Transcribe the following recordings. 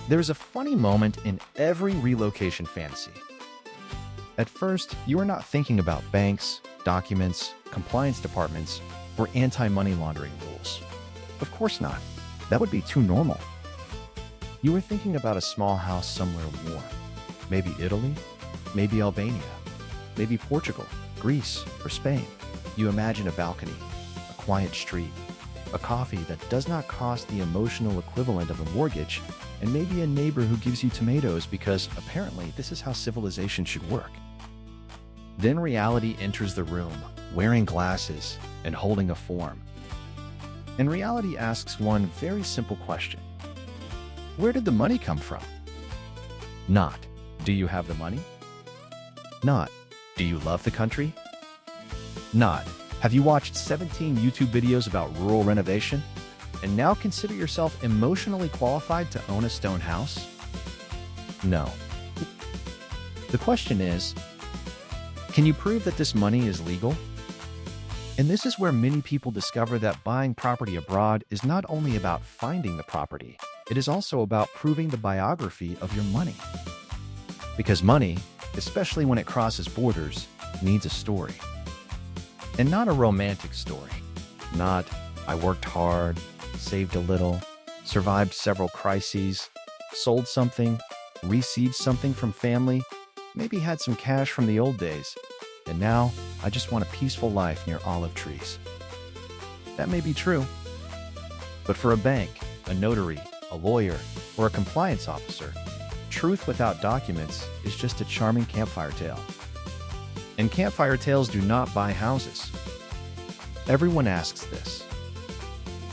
There's a funny moment in every relocation fantasy. At first, you are not thinking about banks, documents, compliance departments, or anti-money laundering rules. Of course not. That would be too normal. You were thinking about a small house somewhere warm. Maybe Italy, maybe Albania, maybe Portugal, Greece, or Spain. You imagine a balcony, a quiet street, a coffee that does not cost the emotional equivalent of a mortgage, and maybe a neighbor who gives you tomatoes because apparently this is how civilization should work. Then reality enters the room, wearing glasses and holding a form. And reality asks one very simple question. Where did the money come from? Not, do you have the money? Not, do you love the country? Not, have you watched 17 YouTube videos about rural renovation and now consider yourself emotionally qualified to own a stone house? No. The question is, can you prove that this money is legal? And this is where many people discover that buying property abroad is not only about finding the property, it is also about proving the biography of your money. Because money, especially when it crosses borders, needs a story. And not a romantic story. Not, I worked hard, saved a little, survived several crises, sold something, received something from family, maybe had some cash from the old days, and now I just want a peaceful life near olive trees. That may be true. But for a bank, a notary, a lawyer, or a compliance officer, truth without documents is just a charming campfire tale. And campfire tales do not buy houses. Everyone asks this.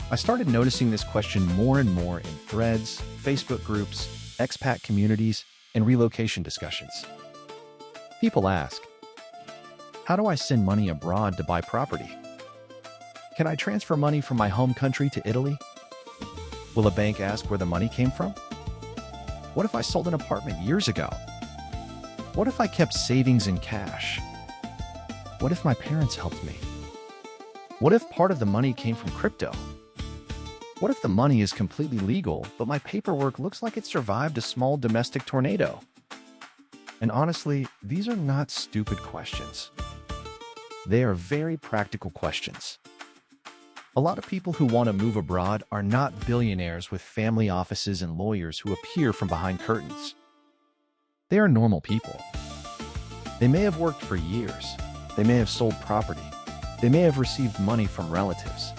I started noticing this question more and more in threads, Facebook groups, expat communities, and relocation discussions. People ask, how do I send money abroad to buy property? Can I transfer money from my home country to Italy? Will a bank ask where the money came from? What if I sold an apartment years ago? What if I kept savings in cash? What if my parents helped me? What if part of the money came from crypto? What if the money is completely legal, but my paperwork looks like it survived a small domestic tornado? And honestly, these are not stupid questions. They are very practical questions. A lot of people who want to move abroad are not billionaires with family offices and lawyers who appear from behind curtains. They are normal people. They may have worked for years. They may have sold property. They may have received money from relatives.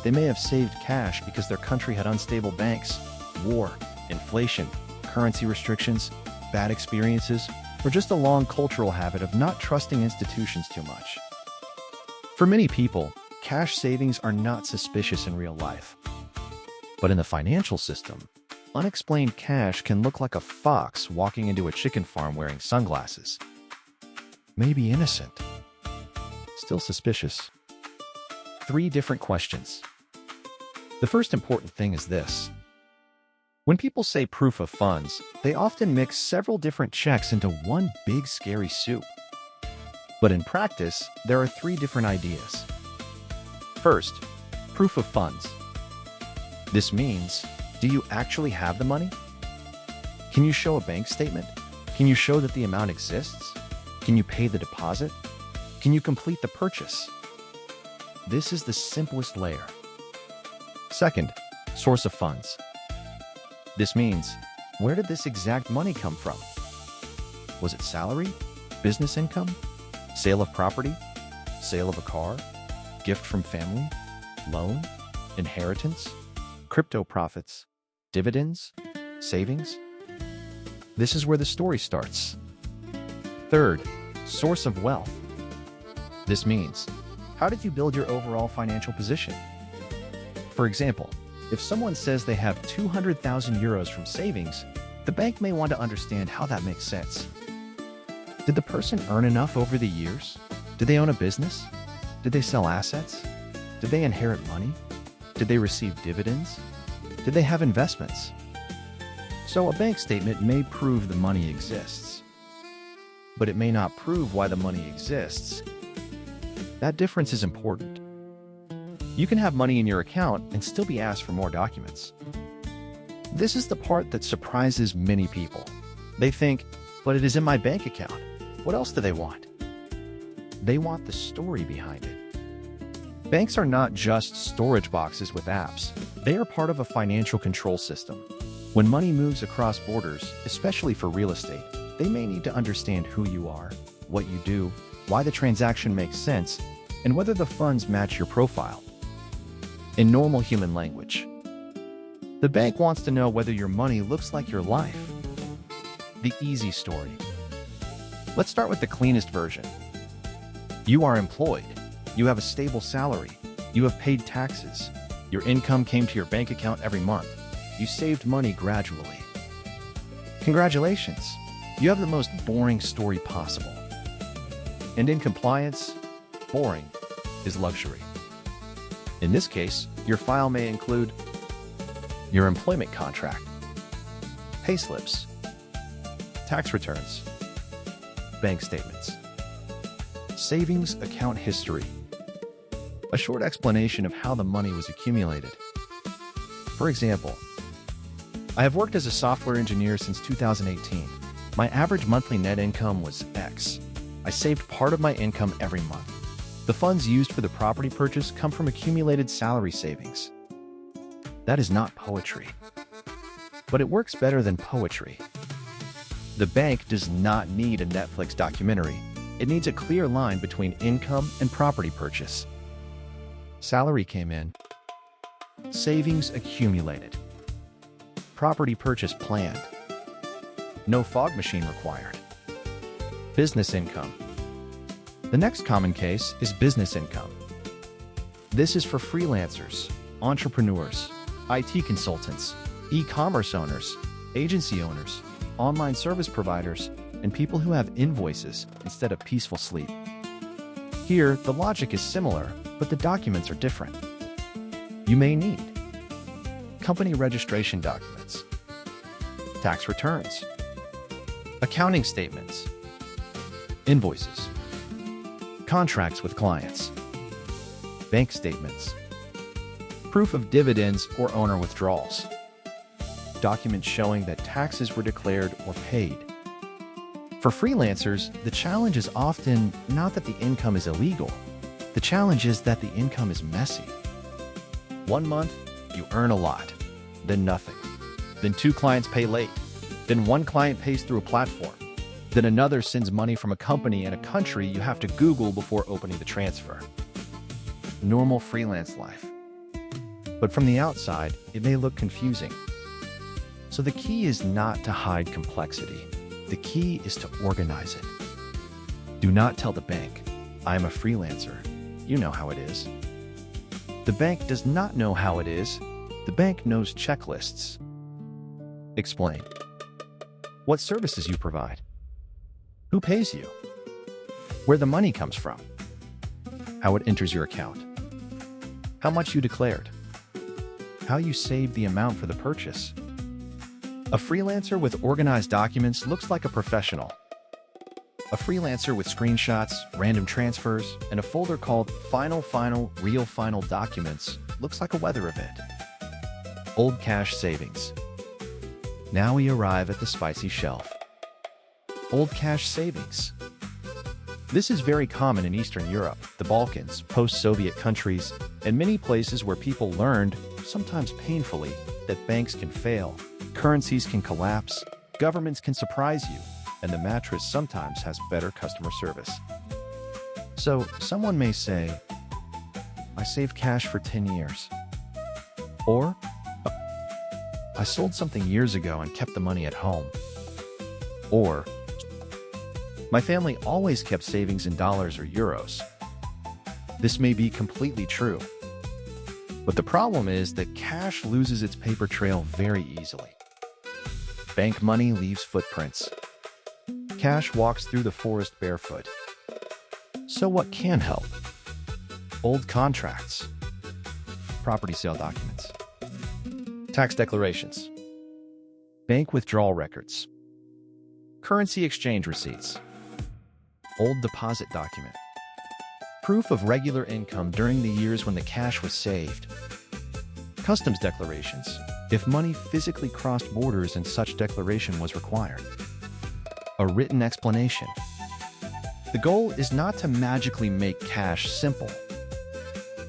They may have saved cash because their country had unstable banks, war, inflation, currency restrictions, bad experiences, or just a long cultural habit of not trusting institutions too much. For many people, cash savings are not suspicious in real life. But in the financial system, unexplained cash can look like a fox walking into a chicken farm wearing sunglasses. Maybe innocent. Still suspicious. 3 different questions. The first important thing is this. When people say proof of funds, they often mix several different checks into one big scary soup. But in practice, there are 3 different ideas. First, proof of funds. This means, do you actually have the money? Can you show a bank statement? Can you show that the amount exists? Can you pay the deposit? Can you complete the purchase? This is the simplest layer. Second, source of funds. This means, where did this exact money come from? Was it salary, business income, sale of property, sale of a car, gift from family, loan, inheritance, crypto profits, dividends, savings? This is where the story starts. Third, source of wealth. This means, how did you build your overall financial position? For example, if someone says they have 200,000 euros from savings, the bank may want to understand how that makes sense. Did the person earn enough over the years? Did they own a business? Did they sell assets? Did they inherit money? Did they receive dividends? Did they have investments? So a bank statement may prove the money exists, but it may not prove why the money exists. That difference is important. You can have money in your account and still be asked for more documents. This is the part that surprises many people. They think, but it is in my bank account. What else do they want? They want the story behind it. Banks are not just storage boxes with apps. They are part of a financial control system. When money moves across borders, especially for real estate, they may need to understand who you are, what you do, why the transaction makes sense, and whether the funds match your profile. In normal human language, the bank wants to know whether your money looks like your life. The easy story. Let's start with the cleanest version. You are employed. You have a stable salary. You have paid taxes. Your income came to your bank account every month. You saved money gradually. Congratulations. You have the most boring story possible. And in compliance, boring is luxury. In this case, your file may include your employment contract, payslips, tax returns, bank statements, savings account history, a short explanation of how the money was accumulated. For example, I have worked as a software engineer since 2018. My average monthly net income was X. I saved part of my income every month. The funds used for the property purchase come from accumulated salary savings. That is not poetry. But it works better than poetry. The bank does not need a Netflix documentary. It needs a clear line between income and property purchase. Salary came in. Savings accumulated. Property purchase planned. No fog machine required. Business income. The next common case is business income. This is for freelancers, entrepreneurs, IT consultants, e-commerce owners, agency owners, online service providers, and people who have invoices instead of peaceful sleep. Here, the logic is similar, but the documents are different. You may need company registration documents, tax returns, accounting statements, invoices, contracts with clients, bank statements, proof of dividends or owner withdrawals, documents showing that taxes were declared or paid. For freelancers, the challenge is often not that the income is illegal. The challenge is that the income is messy. 1 month, you earn a lot, then nothing. Then 2 clients pay late. Then 1 client pays through a platform. Then another sends money from a company in a country you have to Google before opening the transfer. Normal freelance life. But from the outside, it may look confusing. So the key is not to hide complexity. The key is to organize it. Do not tell the bank, I am a freelancer. You know how it is. The bank does not know how it is. The bank knows checklists. Explain. What services you provide. Who pays you? Where the money comes from. How it enters your account. How much you declared. How you saved the amount for the purchase. A freelancer with organized documents looks like a professional. A freelancer with screenshots, random transfers, and a folder called Final, Real Final Documents looks like a weather event. Old cash savings. Now we arrive at the spicy shelf. Old cash savings. This is very common in Eastern Europe, the Balkans, post-Soviet countries, and many places where people learned, sometimes painfully, that banks can fail, currencies can collapse, governments can surprise you, and the mattress sometimes has better customer service. So someone may say, I saved cash for 10 years. Or, I sold something years ago and kept the money at home. Or, my family always kept savings in dollars or euros. This may be completely true. But the problem is that cash loses its paper trail very easily. Bank money leaves footprints. Cash walks through the forest barefoot. So what can help? Old contracts. Property sale documents. Tax declarations. Bank withdrawal records. Currency exchange receipts. Old deposit document. Proof of regular income during the years when the cash was saved. Customs declarations. if money physically crossed borders and such declaration was required. A written explanation. The goal is not to magically make cash simple.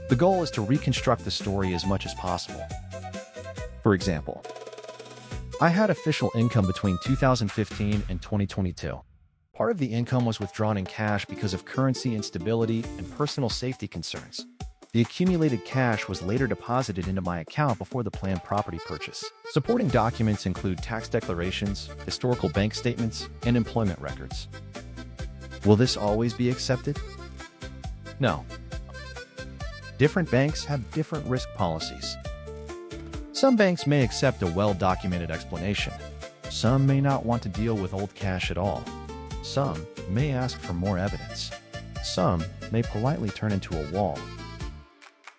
The goal is to reconstruct the story as much as possible. For example, I had official income between 2015 and 2022. Part of the income was withdrawn in cash because of currency instability and personal safety concerns. The accumulated cash was later deposited into my account before the planned property purchase. Supporting documents include tax declarations, historical bank statements, and employment records. Will this always be accepted? No. Different banks have different risk policies. Some banks may accept a well-documented explanation. Some may not want to deal with old cash at all. Some may ask for more evidence. Some may politely turn into a wall.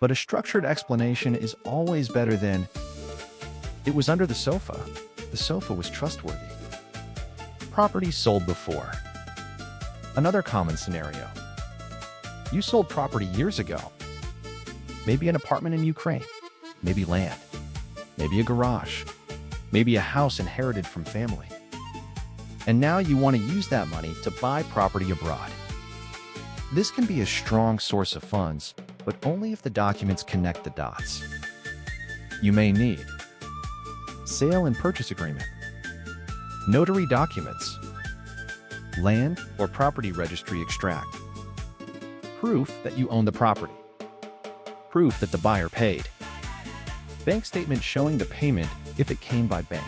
But a structured explanation is always better than, "It was under the sofa. The sofa was trustworthy." Property sold before. Another common scenario. You sold property years ago. Maybe an apartment in Ukraine. Maybe land. Maybe a garage. Maybe a house inherited from family. And now you want to use that money to buy property abroad. This can be a strong source of funds, but only if the documents connect the dots. You may need sale and purchase agreement, notary documents, land or property registry extract, proof that you own the property, proof that the buyer paid, bank statement showing the payment if it came by bank,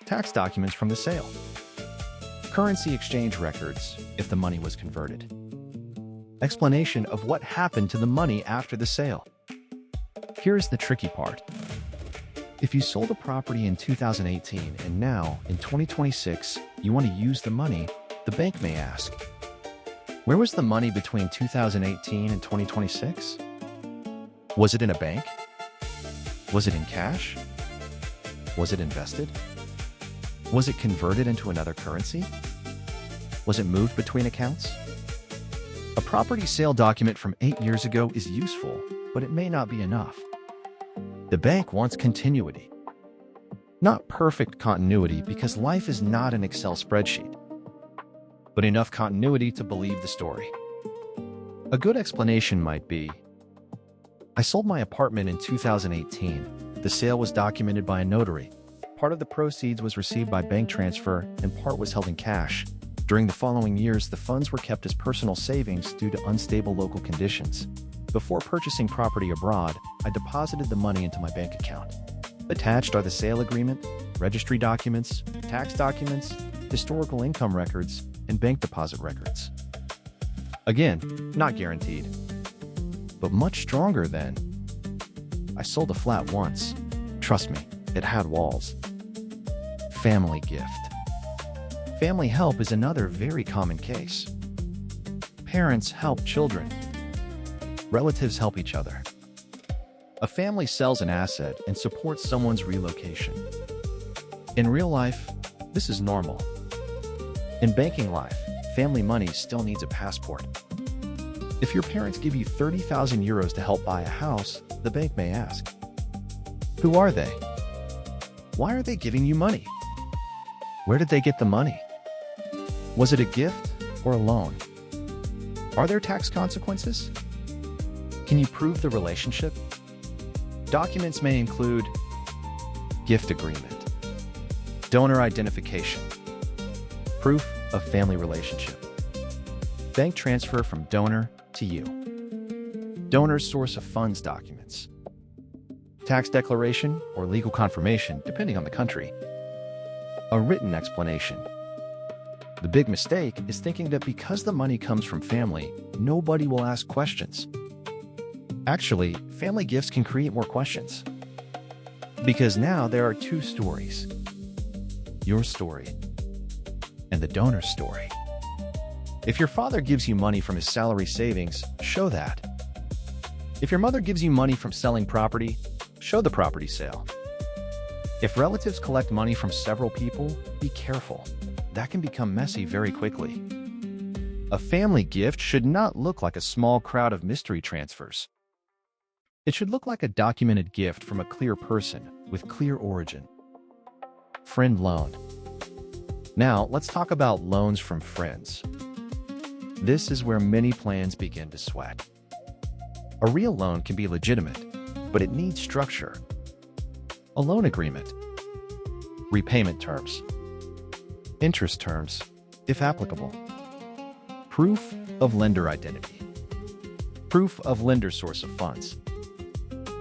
tax documents from the sale, currency exchange records if the money was converted, explanation of what happened to the money after the sale. Here's the tricky part. If you sold a property in 2018 and now, in 2026, you want to use the money, the bank may ask, "Where was the money between 2018 and 2026? Was it in a bank? Was it in cash? Was it invested? Was it converted into another currency? Was it moved between accounts?" A property sale document from 8 years ago is useful, but it may not be enough. The bank wants continuity. Not perfect continuity because life is not an Excel spreadsheet, but enough continuity to believe the story. A good explanation might be, "I sold my apartment in 2018. The sale was documented by a notary. Part of the proceeds was received by bank transfer and part was held in cash. During the following years, the funds were kept as personal savings due to unstable local conditions. Before purchasing property abroad, I deposited the money into my bank account." Attached are the sale agreement, registry documents, tax documents, historical income records, and bank deposit records. Again, not guaranteed, but much stronger than, "I sold a flat once. Trust me, it had walls." Family gift. Family help is another very common case. Parents help children. Relatives help each other. A family sells an asset and supports someone's relocation. In real life, this is normal. In banking life, family money still needs a passport. If your parents give you 30,000 euros to help buy a house, the bank may ask, "Who are they? Why are they giving you money? Where did they get the money? Was it a gift or a loan? Are there tax consequences? Can you prove the relationship?" Documents may include gift agreement, donor identification, proof of family relationship, bank transfer from donor to you, donor's source of funds documents, tax declaration or legal confirmation depending on the country, a written explanation. The big mistake is thinking that because the money comes from family, nobody will ask questions. Actually, family gifts can create more questions. Because now there are two stories. Your story and the donor's story. If your father gives you money from his salary savings, show that. If your mother gives you money from selling property, show the property sale. If relatives collect money from several people, be careful. That can become messy very quickly. A family gift should not look like a small crowd of mystery transfers. It should look like a documented gift from a clear person, with clear origin. Friend loan. Now, let's talk about loans from friends. This is where many plans begin to sweat. A real loan can be legitimate, but it needs structure. A loan agreement. Repayment terms. Interest terms, if applicable. Proof of lender identity. Proof of lender source of funds.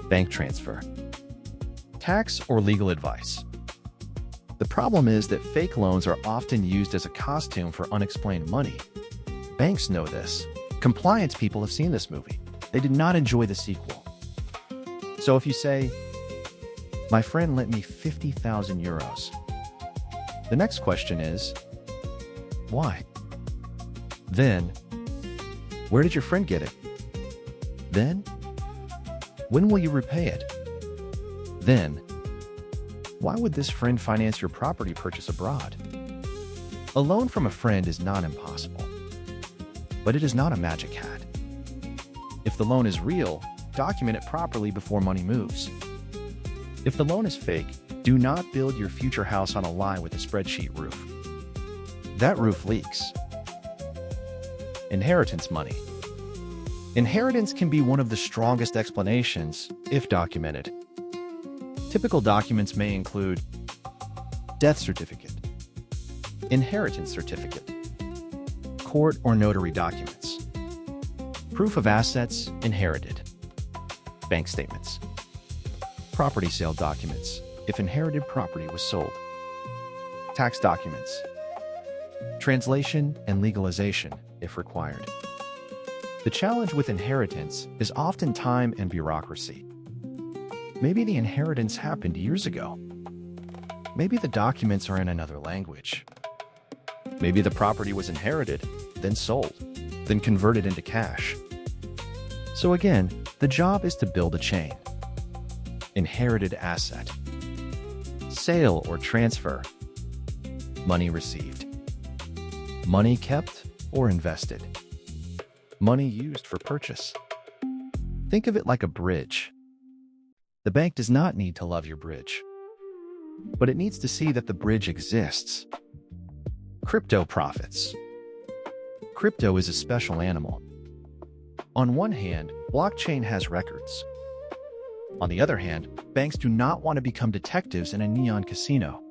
Bank transfer. Tax or legal advice. The problem is that fake loans are often used as a costume for unexplained money. Banks know this. Compliance people have seen this movie. They did not enjoy the sequel. So if you say, "My friend lent me 50,000 euros," the next question is, why? Then, where did your friend get it? Then, when will you repay it? Then, why would this friend finance your property purchase abroad? A loan from a friend is not impossible, but it is not a magic hat. If the loan is real, document it properly before money moves. If the loan is fake, do not build your future house on a lie with a spreadsheet roof. That roof leaks. Inheritance money. Inheritance can be one of the strongest explanations, if documented. Typical documents may include death certificate, inheritance certificate, court or notary documents, proof of assets inherited, bank statements, property sale documents, if inherited property was sold, tax documents, translation and legalization, if required. The challenge with inheritance is often time and bureaucracy. Maybe the inheritance happened years ago. Maybe the documents are in another language. Maybe the property was inherited, then sold, then converted into cash. So again, the job is to build a chain. Inherited asset. Sale or transfer. Money received. Money kept or invested. Money used for purchase. Think of it like a bridge. The bank does not need to love your bridge, but it needs to see that the bridge exists. Crypto profits. Crypto is a special animal. On one hand, blockchain has records. On the other hand, banks do not want to become detectives in a neon casino.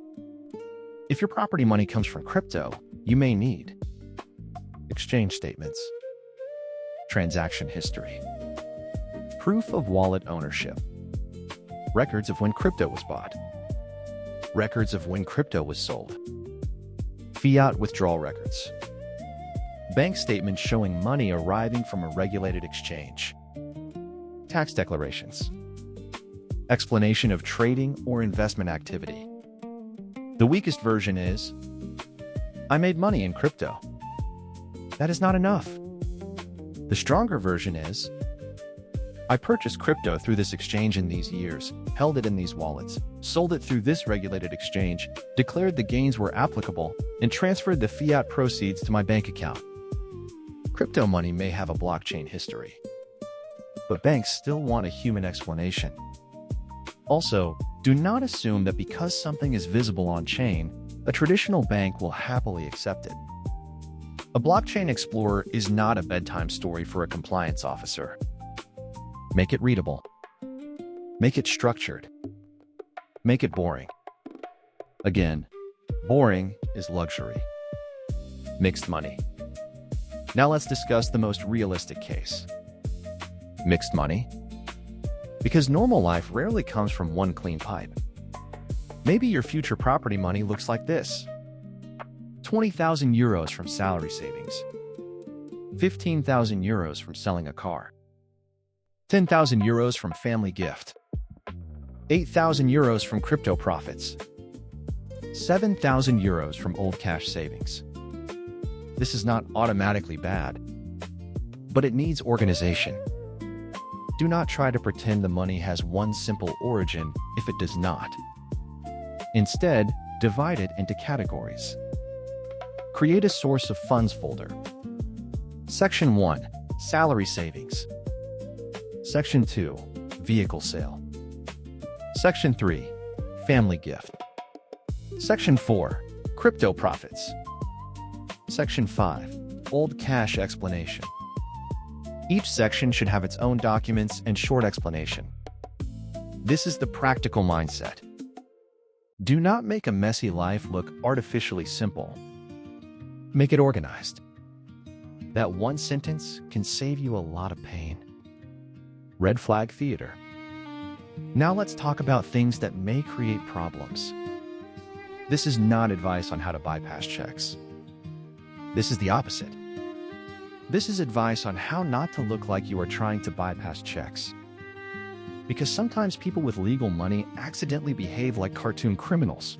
If your property money comes from crypto, you may need exchange statements, transaction history, proof of wallet ownership, records of when crypto was bought, records of when crypto was sold, fiat withdrawal records, bank statements showing money arriving from a regulated exchange, tax declarations, explanation of trading or investment activity. The weakest version is, "I made money in crypto." That is not enough. The stronger version is, "I purchased crypto through this exchange in these years, held it in these wallets, sold it through this regulated exchange, declared the gains were applicable, and transferred the fiat proceeds to my bank account." Crypto money may have a blockchain history, but banks still want a human explanation. Also, do not assume that because something is visible on-chain, a traditional bank will happily accept it. A blockchain explorer is not a bedtime story for a compliance officer. Make it readable. Make it structured. Make it boring. Again, boring is luxury. Mixed money. Now let's discuss the most realistic case. Mixed money? Because normal life rarely comes from one clean pipe. Maybe your future property money looks like this. 20,000 euros from salary savings. 15,000 euros from selling a car. 10,000 euros from family gift. 8,000 euros from crypto profits. 7,000 euros from old cash savings. This is not automatically bad, but it needs organization. Do not try to pretend the money has one simple origin if it does not. Instead, divide it into categories. Create a source of funds folder. Section 1, salary savings. Section 2, vehicle sale. Section 3, family gift. Section 4, crypto profits. Section 5, old cash explanation. Each section should have its own documents and short explanation. This is the practical mindset. Do not make a messy life look artificially simple. Make it organized. That one sentence can save you a lot of pain. Red flag theater. Now let's talk about things that may create problems. This is not advice on how to bypass checks. This is the opposite. This is advice on how not to look like you are trying to bypass checks. Because sometimes people with legal money accidentally behave like cartoon criminals.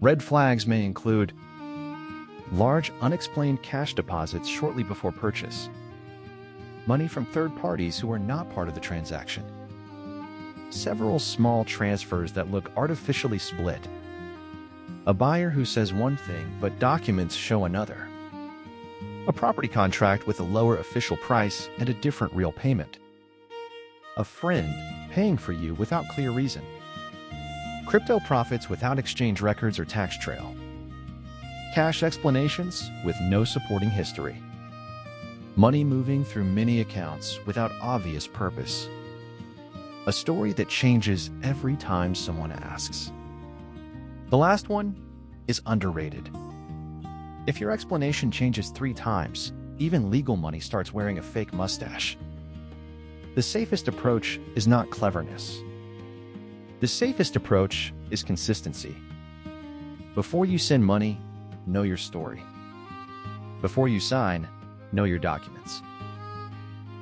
Red flags may include large, unexplained cash deposits shortly before purchase, money from third parties who are not part of the transaction, several small transfers that look artificially split, a buyer who says one thing but documents show another, a property contract with a lower official price and a different real payment, a friend paying for you without clear reason, crypto profits without exchange records or tax trail, cash explanations with no supporting history, money moving through many accounts without obvious purpose, a story that changes every time someone asks. The last one is underrated. If your explanation changes 3 times, even legal money starts wearing a fake mustache. The safest approach is not cleverness. The safest approach is consistency. Before you send money, know your story. Before you sign, know your documents.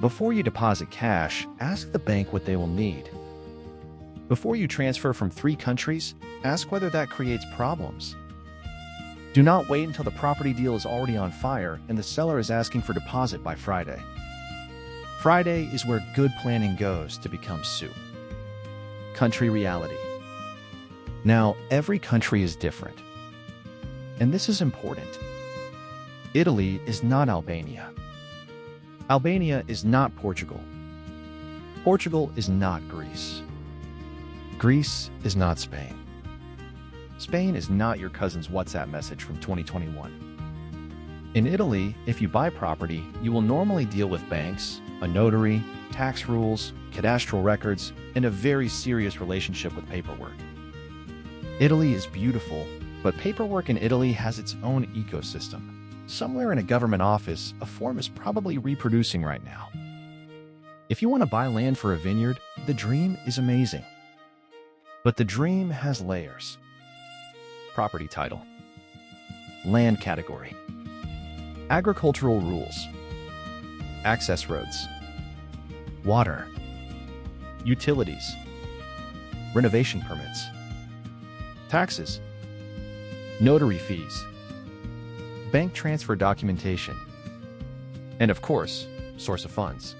Before you deposit cash, ask the bank what they will need. Before you transfer from 3 countries, ask whether that creates problems. Do not wait until the property deal is already on fire and the seller is asking for deposit by Friday. Friday is where good planning goes to become soup. Country reality. Now, every country is different. And this is important. Italy is not Albania. Albania is not Portugal. Portugal is not Greece. Greece is not Spain. Spain is not your cousin's WhatsApp message from 2021. In Italy, if you buy property, you will normally deal with banks, a notary, tax rules, cadastral records, and a very serious relationship with paperwork. Italy is beautiful, but paperwork in Italy has its own ecosystem. Somewhere in a government office, a form is probably reproducing right now. If you want to buy land for a vineyard, the dream is amazing. But the dream has layers. Property title. Land category. Agricultural rules. Access roads. Water. Utilities. Renovation permits. Taxes. Notary fees. Bank transfer documentation. And of course, source of funds.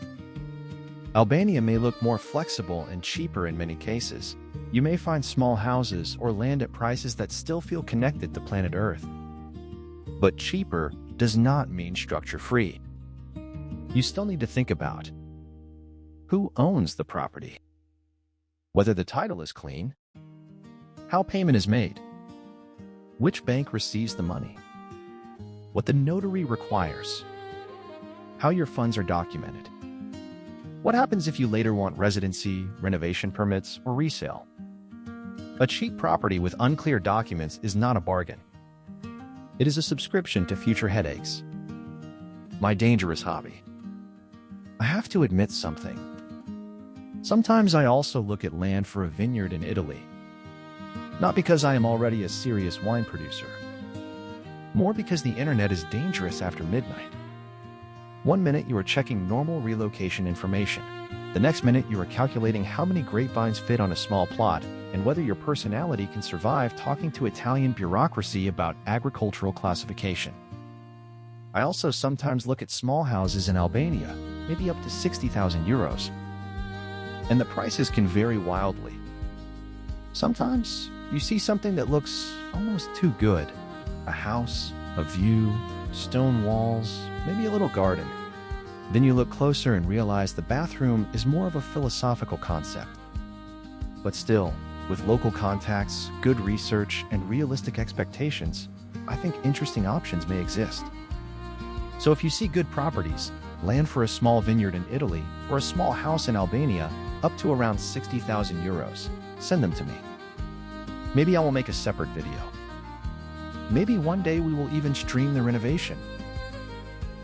Albania may look more flexible and cheaper in many cases. You may find small houses or land at prices that still feel connected to planet Earth. But cheaper does not mean structure-free. You still need to think about who owns the property, whether the title is clean, how payment is made, which bank receives the money, what the notary requires, how your funds are documented. What happens if you later want residency, renovation permits, or resale? A cheap property with unclear documents is not a bargain. It is a subscription to future headaches. My dangerous hobby. I have to admit something. Sometimes I also look at land for a vineyard in Italy. Not because I am already a serious wine producer. More because the internet is dangerous after midnight. One minute you are checking normal relocation information. The next minute you are calculating how many grapevines fit on a small plot and whether your personality can survive talking to Italian bureaucracy about agricultural classification. I also sometimes look at small houses in Albania, maybe up to 60,000 euros. And the prices can vary wildly. Sometimes you see something that looks almost too good. A house, a view, stone walls, maybe a little garden. Then you look closer and realize the bathroom is more of a philosophical concept. But still, With local contacts, good research, and realistic expectations, I think interesting options may exist. So if you see good properties, land for a small vineyard in Italy or a small house in Albania up to around 60,000 euros, send them to me. Maybe I will make a separate video. Maybe one day we will even stream the renovation.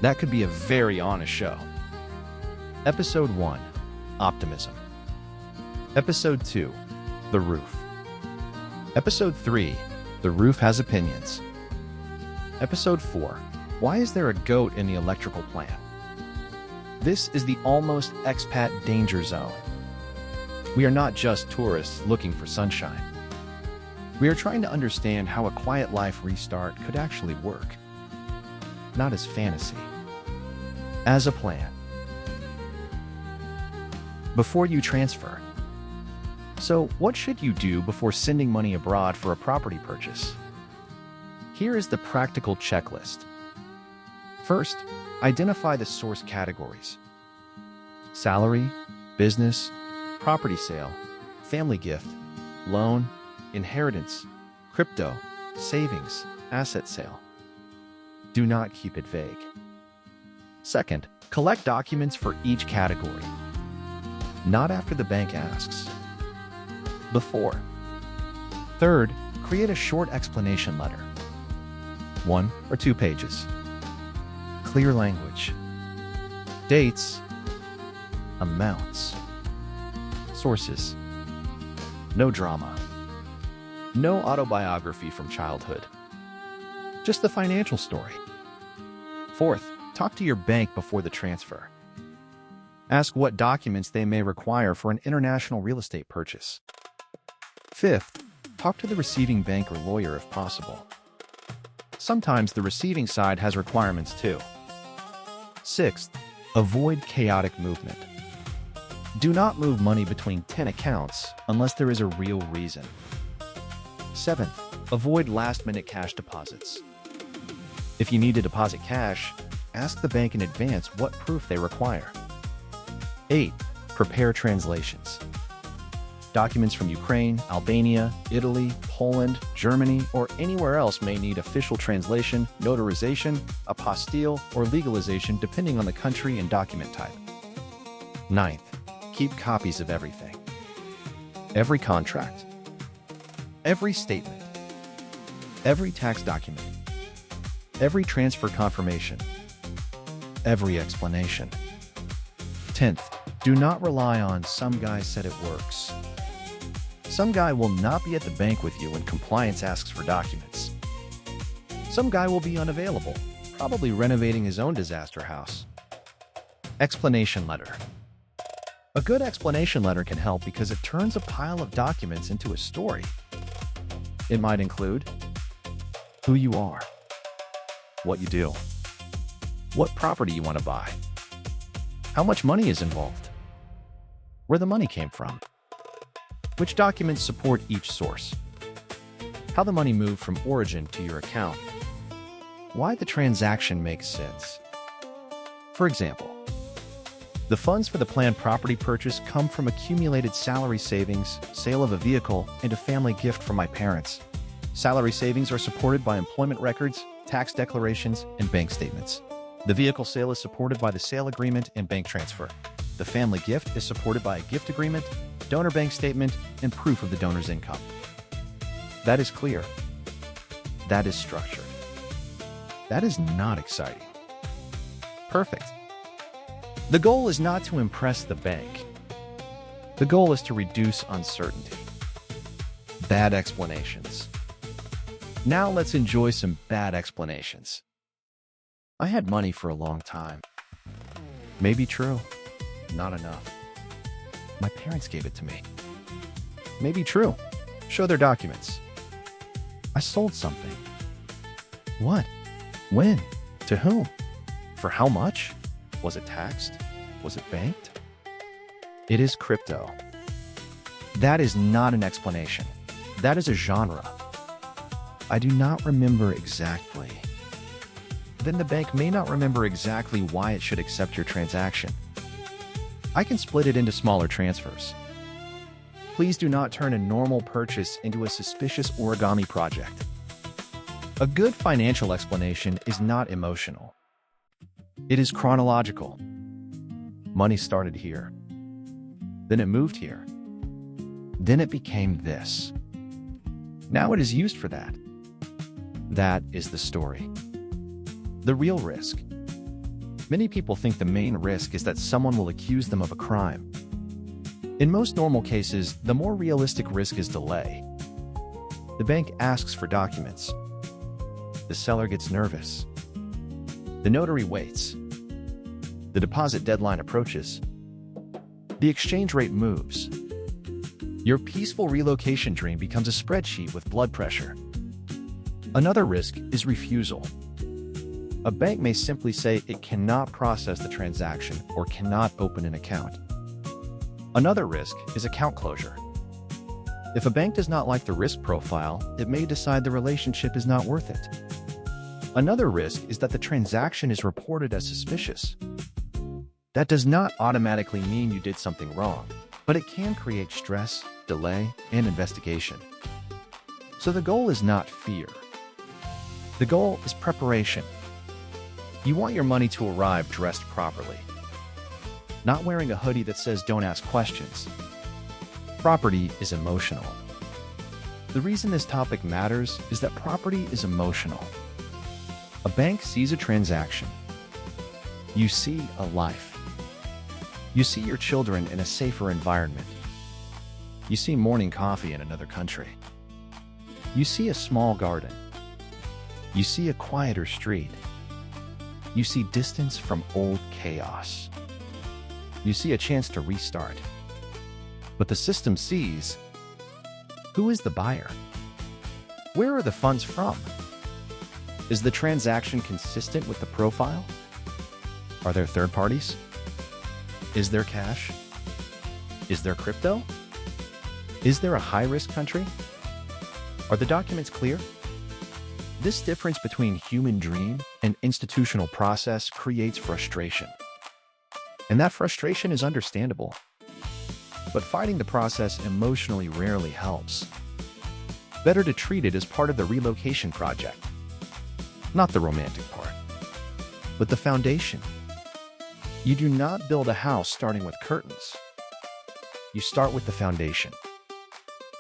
That could be a very honest show. Episode 1, Optimism. Episode 2, The Roof. Episode 3, The Roof Has Opinions. Episode 4, Why is there a goat in the electrical plant? This is the Almost Expat Danger Zone. We are not just tourists looking for sunshine. We are trying to understand how a quiet life restart could actually work. Not as fantasy, as a plan. Before you transfer. So, what should you do before sending money abroad for a property purchase? Here is the practical checklist. First, identify the source categories: salary, business, property sale, family gift, loan, inheritance, crypto, savings, asset sale. Do not keep it vague. Second, collect documents for each category. Not after the bank asks. Before. Third, create a short explanation letter. 1 or 2 pages. Clear language. Dates. Amounts. Sources. No drama. No autobiography from childhood. Just the financial story. Fourth, talk to your bank before the transfer. Ask what documents they may require for an international real estate purchase. Fifth, talk to the receiving bank or lawyer if possible. Sometimes the receiving side has requirements too. Sixth, avoid chaotic movement. Do not move money between 10 accounts unless there is a real reason. Seventh, avoid last-minute cash deposits. If you need to deposit cash, ask the bank in advance what proof they require. 8. Prepare translations. Documents from Ukraine, Albania, Italy, Poland, Germany, or anywhere else may need official translation, notarization, apostille, or legalization depending on the country and document type. 9th, keep copies of everything. Every contract. Every statement. Every tax document. Every transfer confirmation. Every explanation. 10th, do not rely on "some guy said it works." Some guy will not be at the bank with you when compliance asks for documents. Some guy will be unavailable, probably renovating his own disaster house. Explanation letter. A good explanation letter can help because it turns a pile of documents into a story. It might include who you are, what you do, what property you want to buy, how much money is involved, where the money came from, which documents support each source, how the money moved from origin to your account, why the transaction makes sense. For example, the funds for the planned property purchase come from accumulated salary savings, sale of a vehicle, and a family gift from my parents. Salary savings are supported by employment records, tax declarations, and bank statements. The vehicle sale is supported by the sale agreement and bank transfer. The family gift is supported by a gift agreement, donor bank statement, and proof of the donor's income. That is clear. That is structured. That is not exciting. Perfect. The goal is not to impress the bank. The goal is to reduce uncertainty. Bad explanations. Now let's enjoy some bad explanations. I had money for a long time. Maybe true. Not enough. My parents gave it to me. Maybe true. Show their documents. I sold something. What? When? To whom? For how much? Was it taxed? Was it banked? It is crypto. That is not an explanation. That is a genre. I do not remember exactly. Then the bank may not remember exactly why it should accept your transaction. I can split it into smaller transfers. Please do not turn a normal purchase into a suspicious origami project. A good financial explanation is not emotional. It is chronological. Money started here. Then it moved here. Then it became this. Now it is used for that. That is the story. The real risk. Many people think the main risk is that someone will accuse them of a crime. In most normal cases, the more realistic risk is delay. The bank asks for documents. The seller gets nervous. The notary waits. The deposit deadline approaches. The exchange rate moves. Your peaceful relocation dream becomes a spreadsheet with blood pressure. Another risk is refusal. A bank may simply say it cannot process the transaction or cannot open an account. Another risk is account closure. If a bank does not like the risk profile, it may decide the relationship is not worth it. Another risk is that the transaction is reported as suspicious. That does not automatically mean you did something wrong, but it can create stress, delay, and investigation. So the goal is not fear. The goal is preparation. You want your money to arrive dressed properly. Not wearing a hoodie that says "Don't ask questions." Property is emotional. The reason this topic matters is that property is emotional. A bank sees a transaction. You see a life. You see your children in a safer environment. You see morning coffee in another country. You see a small garden. You see a quieter street. You see distance from old chaos. You see a chance to restart. But the system sees, who is the buyer? Where are the funds from? Is the transaction consistent with the profile? Are there third parties? Is there cash? Is there crypto? Is there a high-risk country? Are the documents clear? This difference between human dream and institutional process creates frustration. And that frustration is understandable. But fighting the process emotionally rarely helps. Better to treat it as part of the relocation project. Not the romantic part, but the foundation. You do not build a house starting with curtains. You start with the foundation.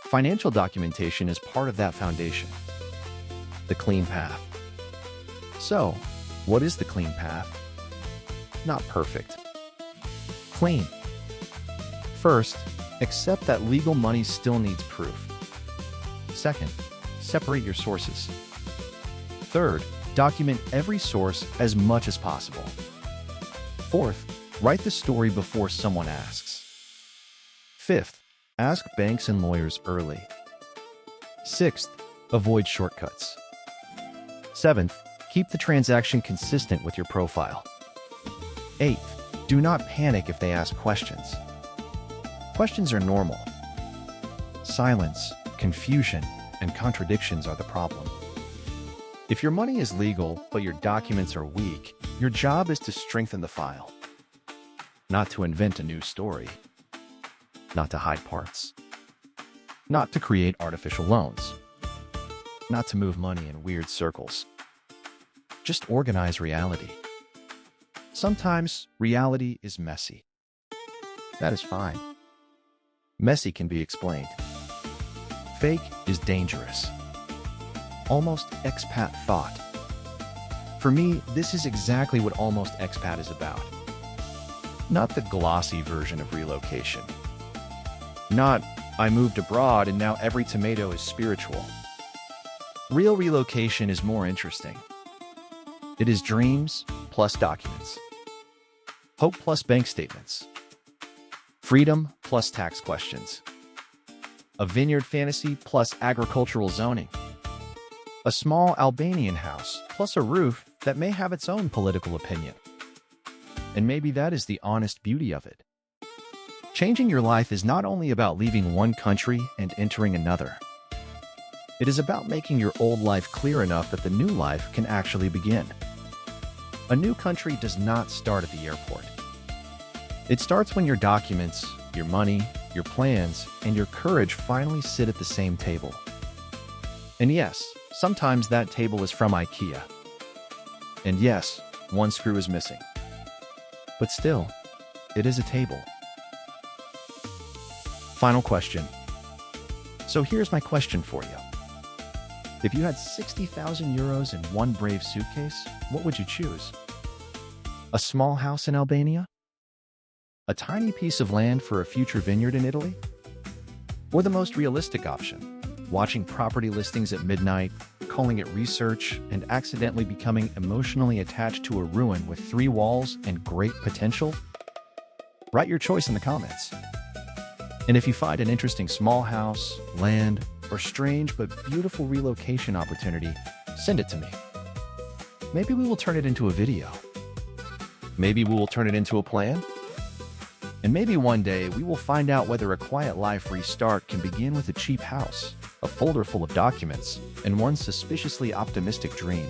Financial documentation is part of that foundation. The clean path. So, what is the clean path? Not perfect. Clean. First, accept that legal money still needs proof. Second, separate your sources. Third, document every source as much as possible. Fourth, write the story before someone asks. Fifth, ask banks and lawyers early. Sixth, avoid shortcuts. Seventh, keep the transaction consistent with your profile. Eighth, do not panic if they ask questions. Questions are normal. Silence, confusion, and contradictions are the problem. If your money is legal, but your documents are weak, your job is to strengthen the file. Not to invent a new story. Not to hide parts. Not to create artificial loans. Not to move money in weird circles. Just organize reality. Sometimes reality is messy. That is fine. Messy can be explained. Fake is dangerous. Almost Expat thought. For me, this is exactly what Almost Expat is about. Not the glossy version of relocation. Not, I moved abroad and now every tomato is spiritual. Real relocation is more interesting. It is dreams plus documents. Hope plus bank statements. Freedom plus tax questions. A vineyard fantasy plus agricultural zoning. A small Albanian house plus a roof that may have its own political opinion. And maybe that is the honest beauty of it. Changing your life is not only about leaving one country and entering another. It is about making your old life clear enough that the new life can actually begin. A new country does not start at the airport. It starts when your documents, your money, your plans, and your courage finally sit at the same table. And yes, sometimes that table is from IKEA. And yes, one screw is missing. But still, it is a table. Final question. So here's my question for you. If you had 60,000 euros in one brave suitcase, what would you choose? A small house in Albania? A tiny piece of land for a future vineyard in Italy? Or the most realistic option, watching property listings at midnight, calling it research, and accidentally becoming emotionally attached to a ruin with 3 walls and great potential? Write your choice in the comments. And if you find an interesting small house, land, or strange but beautiful relocation opportunity, send it to me. Maybe we will turn it into a video. Maybe we will turn it into a plan. And maybe one day we will find out whether a quiet life restart can begin with a cheap house, a folder full of documents, and one suspiciously optimistic dream.